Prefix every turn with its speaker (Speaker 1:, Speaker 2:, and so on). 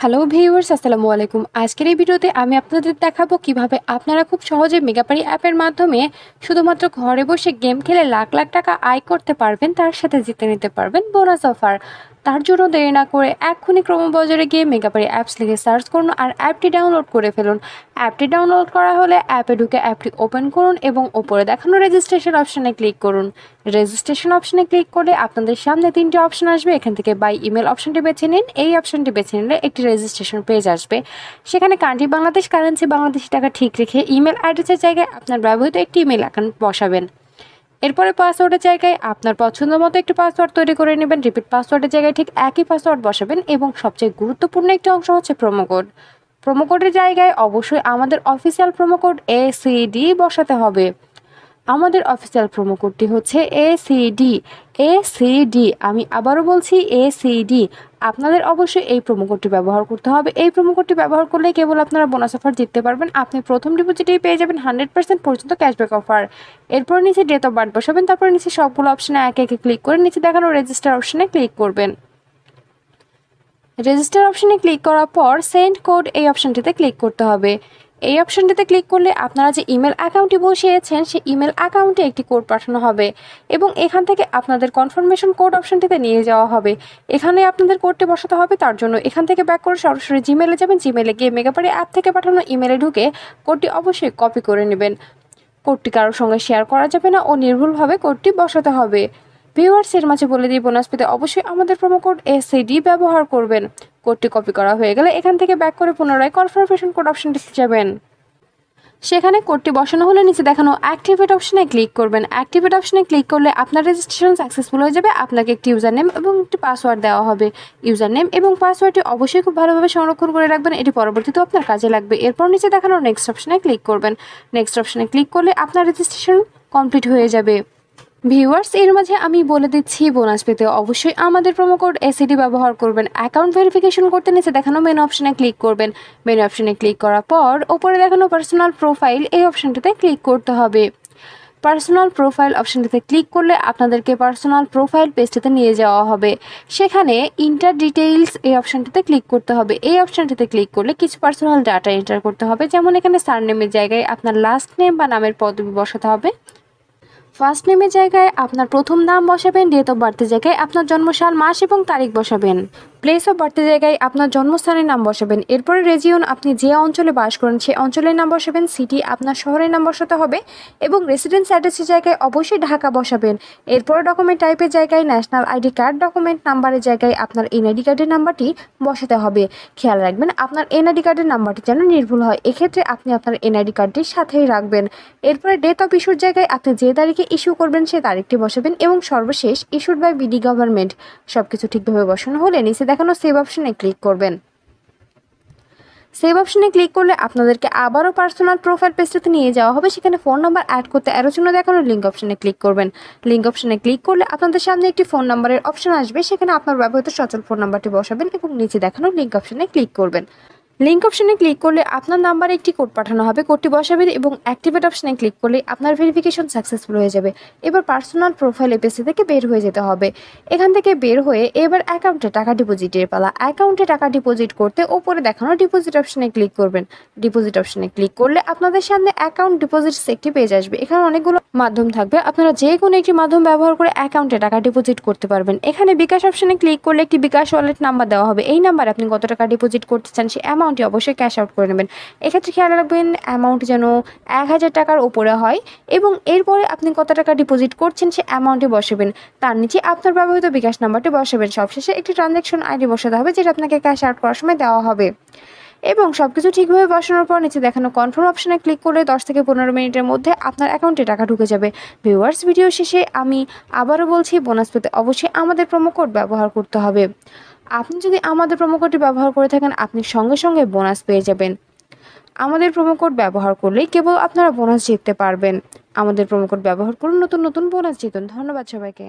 Speaker 1: Hello viewers, আসসালামু আলাইকুম। আজকের এই ভিডিওতে আমি আপনাদের দেখাবো কিভাবে আপনারা খুব সহজে মেগাপারি অ্যাপের মাধ্যমে শুধুমাত্র ঘরে বসে গেম খেলে লাখ লাখ টাকা আয় করতে পারবেন, তার সাথে জিতে নিতে পারবেন বোনাস অফার। তার জন্য দেরি না করে এক্ষুনি ক্রমবাজারে গিয়ে মেগাপারি অ্যাপস লিখে সার্চ করুন আর অ্যাপটি ডাউনলোড করে ফেলুন। অ্যাপটি ডাউনলোড করা হলে অ্যাপে ঢুকে অ্যাপটি ওপেন করুন এবং ওপরে দেখানো রেজিস্ট্রেশন অপশানে ক্লিক করুন। রেজিস্ট্রেশন অপশানে ক্লিক করলে আপনাদের সামনে তিনটি অপশন আসবে। এখান থেকে বাই ইমেল অপশনটি বেছে নিন। এই অপশনটি বেছে নিলে একটি রেজিস্ট্রেশন পেজ আসবে। সেখানে কান্ট্রি বাংলাদেশ, কারেন্সি বাংলাদেশি টাকা ঠিক রেখে ইমেল অ্যাড্রেসের জায়গায় আপনার ব্যবহৃত একটি ইমেল অ্যাকাউন্ট বসাবেন। এরপরে পাসওয়ার্ডের জায়গায় আপনার পছন্দ মতো একটি পাসওয়ার্ড তৈরি করে নেবেন। রিপিট পাসওয়ার্ডের জায়গায় ঠিক একই পাসওয়ার্ড বসাবেন এবং সবচেয়ে গুরুত্বপূর্ণ একটি অংশ হচ্ছে প্রোমো কোড। প্রোমো কোডের জায়গায় অবশ্যই আমাদের অফিসিয়াল প্রোমো কোড ACD বসাতে হবে। আমাদের অফিসিয়াল প্রোমো কোডটি হচ্ছে ACD। আমি আবারও বলছি ACD। আপনাদের অবশ্যই এই প্রোমো কোডটি ব্যবহার করতে হবে। এই প্রোমো কোডটি ব্যবহার করলে কেবল আপনারা বোনাস অফার জিততে পারবেন। আপনি প্রথম ডিপোজিটেই পেয়ে যাবেন 100% পর্যন্ত ক্যাশব্যাক অফার। এরপর নিচে ডেট অফ বার্থ বসাবেন। তারপর নিচে সবগুলো অপশনে একে একে ক্লিক করে নিচে দেখানো রেজিস্টার অপশনে ক্লিক করবেন। রেজিস্টার অপশনে ক্লিক করার পর সেন্ড কোড এই অপশনটিতে ক্লিক করতে হবে। এই অপশনটিতে ক্লিক করলে আপনারা যে ইমেল অ্যাকাউন্টটি বসিয়েছেন সেই ইমেল অ্যাকাউন্টে একটি কোড পাঠানো হবে এবং এখান থেকে আপনাদের কনফার্মেশন কোড অপশনটিতে নিয়ে যাওয়া হবে। এখানে আপনাদের কোডটি বসাতে হবে। তার জন্য এখান থেকে ব্যাক করে সরাসরি জিমেলে যাবেন। জিমেলে গিয়ে মেগাপারি অ্যাপ থেকে পাঠানো ইমেলে ঢুকে কোডটি অবশ্যই কপি করে নেবেন। কোডটি কারোর সঙ্গে শেয়ার করা যাবে না ও নির্ভুলভাবে কোডটি বসাতে হবে। ভিউয়ার্সের মাঝে বলে দিই, বোনাস পেতে অবশ্যই আমাদের প্রোমো কোড ACD ব্যবহার করবেন। কোডটি কপি করা হয়ে গেলে এখান থেকে ব্যাক করে পুনরায় কনফার্মেশন কোড অপশনটিতে যাবেন। সেখানে কোডটি বসানো হলে নিচে দেখানো অ্যাক্টিভেট অপশনে ক্লিক করবেন। অ্যাক্টিভেট অপশনে ক্লিক করলে আপনার রেজিস্ট্রেশন সাকসেসফুল হয়ে যাবে। আপনাকে একটি ইউজার নেম এবং একটি পাসওয়ার্ড দেওয়া হবে। ইউজার নেম এবং পাসওয়ার্ডটি অবশ্যই খুব ভালোভাবে সংরক্ষণ করে রাখবেন, এটি পরবর্তীতেও আপনার কাজে লাগবে। এরপর নিচে দেখানো নেক্সট অপশনে ক্লিক করবেন। নেক্সট অপশনে ক্লিক করলে আপনার রেজিস্ট্রেশন কমপ্লিট হয়ে যাবে। ভিউয়ার্স, এর মাঝে আমি বলে দিচ্ছি, বোনাস পেতে অবশ্যই আমাদের প্রোমো কোড ACD ব্যবহার করবেন। অ্যাকাউন্ট ভেরিফিকেশন করতে নিচে দেখানো মেনু অপশনে ক্লিক করবেন। মেনু অপশনে ক্লিক করার পর ওপরে দেখানো পার্সোনাল প্রোফাইল এই অপশনটিতে ক্লিক করতে হবে। পার্সোনাল প্রোফাইল অপশনটিতে ক্লিক করলে আপনাদেরকে পার্সোনাল প্রোফাইল পেজটিতে নিয়ে যাওয়া হবে। সেখানে ইন্টার ডিটেইলস এই অপশনটিতে ক্লিক করতে হবে। এই অপশনটিতে ক্লিক করলে কিছু পার্সোনাল ডাটা এন্টার করতে হবে, যেমন এখানে সারনেমের জায়গায় আপনার লাস্ট নেম বা নামের পদবি বসাতে হবে। ফার্স্ট নেমের জায়গায় আপনার প্রথম নাম বসাবেন। ডেট অফ বার্থের জায়গায় আপনার জন্মসাল, মাস এবং তারিখ বসাবেন। প্লেস অফ বার্থের জায়গায় আপনার জন্মস্থানের নাম বসাবেন। এরপরে রেজিয়ন, আপনি যে অঞ্চলে বাস করেন সেই অঞ্চলের নাম বসাবেন। সিটি, আপনার শহরের নাম বসাতে হবে এবং রেসিডেন্স অ্যাড্রেসের জায়গায় অবশ্যই ঢাকা বসাবেন। এরপরে ডকুমেন্ট টাইপের জায়গায় ন্যাশনাল আইডি কার্ড, ডকুমেন্ট নাম্বারের জায়গায় আপনার এনআইডি কার্ডের নাম্বারটি বসাতে হবে। খেয়াল রাখবেন আপনার এনআইডি কার্ডের নাম্বারটি যেন নির্ভুল হয়। এক্ষেত্রে আপনি আপনার এনআইডি কার্ডটির সাথেই রাখবেন। এরপরে ডেট অফ ইস্যুর জায়গায় আপনি যে তারিখে ইস্যু করবেন সেই তারিখটি বসাবেন এবং সর্বশেষ ইস্যুড বাই বিডি গভর্নমেন্ট। সবকিছু ঠিকভাবে বসানো হলে নিচে দেখানো সেভ অপশনে ক্লিক করবেন। সেভ অপশনে ক্লিক করলে আপনাদেরকে আবারও পার্সোনাল প্রোফাইল পেজটাতে নিয়ে যাওয়া হবে। সেখানে ফোন নাম্বার অ্যাড করতে এর জন্য দেখানো লিঙ্ক অপশনে ক্লিক করবেন। লিঙ্ক অপশনে ক্লিক করলে আপনাদের সামনে একটি ফোন নাম্বারের অপশন আসবে। সেখানে আপনার ব্যবহৃত সচল ফোন নাম্বারটি বসাবেন এবং নিচে দেখানো লিঙ্ক অপশনে ক্লিক করবেন। লিঙ্ক অপশনে ক্লিক করলে আপনার নাম্বারে একটি কোড পাঠানো হবে। কোডটি বসাবেন এবং অ্যাক্টিভেট অপশনে ক্লিক করলে আপনার ভেরিফিকেশন সাকসেসফুল হয়ে যাবে। এবার পার্সোনাল প্রোফাইল এপিসি থেকে বের হয়ে যেতে হবে। এখান থেকে বের হয়ে এবার অ্যাকাউন্টে টাকা ডিপোজিটের পালা। অ্যাকাউন্টে টাকা ডিপোজিট করতে ওপরে দেখানো ডিপোজিট অপশনে ক্লিক করবেন। ডিপোজিট অপশনে ক্লিক করলে আপনাদের সামনে অ্যাকাউন্ট ডিপোজিটস একটি পেজ আসবে। এখানে অনেকগুলো মাধ্যম থাকবে, আপনারা যে কোনো একটি মাধ্যম ব্যবহার করে অ্যাকাউন্টে টাকা ডিপোজিট করতে পারবেন। এখানে বিকাশ অপশনে ক্লিক করলে একটি বিকাশ ওয়ালেট নাম্বার দেওয়া হবে। এই নাম্বারে আপনি কত টাকা ডিপোজিট করতে চান সেই অ্যামাউন্টটি অবশ্যই ক্যাশ আউট করে নেবেন। এক্ষেত্রে খেয়াল রাখবেন অ্যামাউন্ট যেন 1000 টাকার উপরে হয় এবং এরপরে আপনি কত টাকা ডিপোজিট করছেন সেই অ্যামাউন্টে বসাবেন। তার নিচে আপনার ব্যবহৃত বিকাশ নাম্বারটি বসাবেন। সবশেষে একটি ট্রানজ্যাকশন আইডি বসাতে হবে, যেটা আপনাকে ক্যাশ আউট করার সময় দেওয়া হবে। এবং সবকিছু ঠিকভাবে বসানোর পর নিচে দেখানো কনফার্ম অপশনে ক্লিক করলে 10 থেকে 15 মিনিটের মধ্যে আপনার অ্যাকাউন্টে টাকা ঢুকে যাবে। ভিউয়ার্স, ভিডিও শেষে আমি আবারও বলছি, বোনাস পেতে অবশ্যই আমাদের প্রোমো কোড ব্যবহার করতে হবে। আপনি যদি আমাদের প্রোমো কোডটি ব্যবহার করে থাকেন আপনি সঙ্গে সঙ্গে বোনাস পেয়ে যাবেন। আমাদের প্রোমো কোড ব্যবহার করলেই কেবল আপনারা বোনাস জিততে পারবেন। আমাদের প্রোমো কোড ব্যবহার করুন, নতুন নতুন বোনাস জিতুন। ধন্যবাদ সবাইকে।